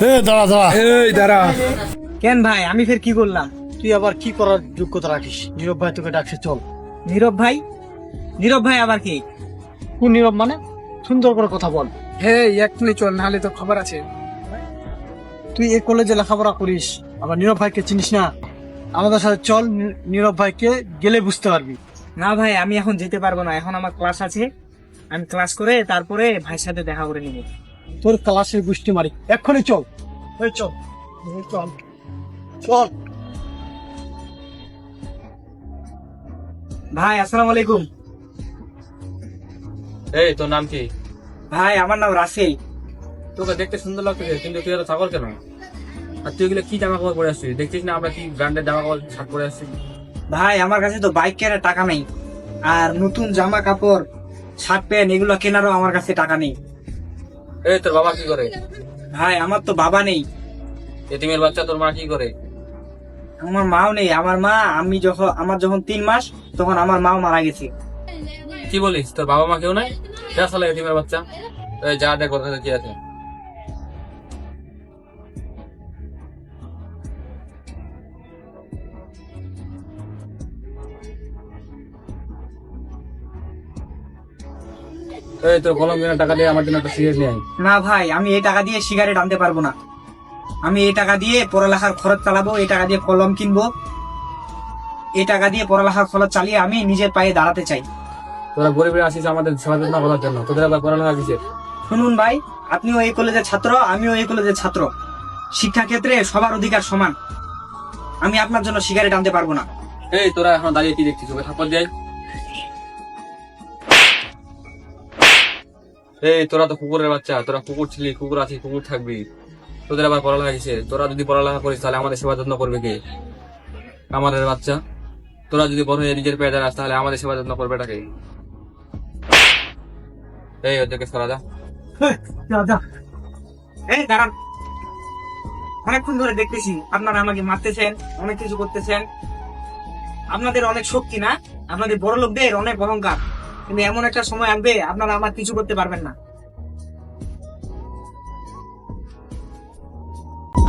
দাঁড়া দাঁড়া। এই দাঁড়া। কেন ভাই, আমি ফের কি করলাম? তুই আবার কি করার যোগ্যতা রাখিস? নীরব ভাই তোকে ডাকছে, চল। নীরব ভাই? নীরব ভাই আবার কি? কোন নীরব মানে? সুন্দর করে কথা বল। হ্যাঁ, এক্ষুনি চল, নাহলে তো খবর আছে। তুই এই কলেজে লেখাপড়া করিস, আবার নীরব ভাইকে চিনিস না? আমাদের সাথে চল, নীরব ভাইকে গেলে বুঝতে পারবি। না ভাই, আমি এখন যেতে পারবো না, এখন আমার ক্লাস আছে। আমি ক্লাস করে তারপরে ভাইয়ের সাথে দেখা করে নিব। তোর ক্লাসের গুষ্টি মারি, এক্ষুনি চল। এই চল, এই চল, চল। ভাই আসসালামু আলাইকুম। এই তোর নাম কি? ভাই আমার নাম রাসেল। তোকে দেখতে সুন্দর লাগতেছে, কিন্তু তুই এত ছাগল কেন? আর তুই এগুলো কি জামা কাপড় পরে আসছিস? দেখছিস না আমরা কি ব্র্যান্ডের জামা কাপড় শার্ট পরে আসছি? ভাই আমার কাছে তো বাইক কেনার টাকা নেই, আর নতুন জামা কাপড় শার্ট প্যান্ট এগুলো কেনারও আমার কাছে টাকা নেই। এই তোর বাবা কি করে? ভাই আমার তো বাবা নেই, এতিমের বাচ্চা তোর মা কি করে? আমার মাও নেই। আমার যখন 3 মাস, তখন আমার মাও মারা গেছে। কি বলিস, তোর বাবা মা কেউ নাই? যা সালা এতিমের বাচ্চা, এই যা দেখ ওর কাছে কি আছে। এই তোর কলম কেনার টাকা দিয়ে আমার জন্য একটা সিগারেট নিয়ে আয়। না ভাই, আমি এই টাকা দিয়ে সিগারেট আনতে পারবো না। আমি এই টাকা দিয়ে পড়ালেখার খরচ চালাবো, এই টাকা দিয়ে কলম কিনবো, এই টাকা দিয়ে পড়ালেখার খরচ চালিয়ে আমি নিজের পায়ে দাঁড়াতে চাই। তোরা গরিবের আসিস আমাদের সেবা যত্ন করার জন্য, তোদের আবার পড়ালেখা কিসের? শুনুন ভাই, আপনিও এই কলেজের ছাত্র, আমিও এই কলেজের ছাত্র। শিক্ষা ক্ষেত্রে সবার অধিকার সমান। আমি আপনার জন্য সিগারেট আনতে পারবো না। এই তোরা এখন দাঁড়িয়ে কি দেখছিস? ওকে থাপ্পড় দেয়। এই তোরা তো কুকুরের বাচ্চা, তোরা কুকুর ছিলি, কুকুর আছিস, কুকুর থাকবি। তোদের আবার পড়ালেখা কিসের? তোরা যদি পড়ালেখা করিস তাহলে আমাদের সেবা যত্ন করবে কে? আমাদের বাচ্চা। তোরা যদি বড় হয়ে নিজের পেয়ে দাঁড়াস তাহলে আমাদের সেবা যত্ন করবে এটাকে। এই ওদেরকে সরা যা। যা যা। এই দাঁড়ান, অনেকক্ষণ ধরে দেখতেছি আপনারা আমাকে মারতেছেন, অনেক কিছু করতেছেন। আপনাদের অনেক শক্তি না, আপনাদের বড় লোকদের অনেক অহংকার, কিন্তু এমন একটা সময় আসবে আপনারা আমার কিছু করতে পারবেন না।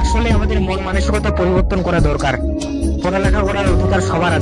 আসলে আমাদের মন মানসিকতা পরিবর্তন করা দরকার। পড়ালেখা করার অধিকার সবার আছে।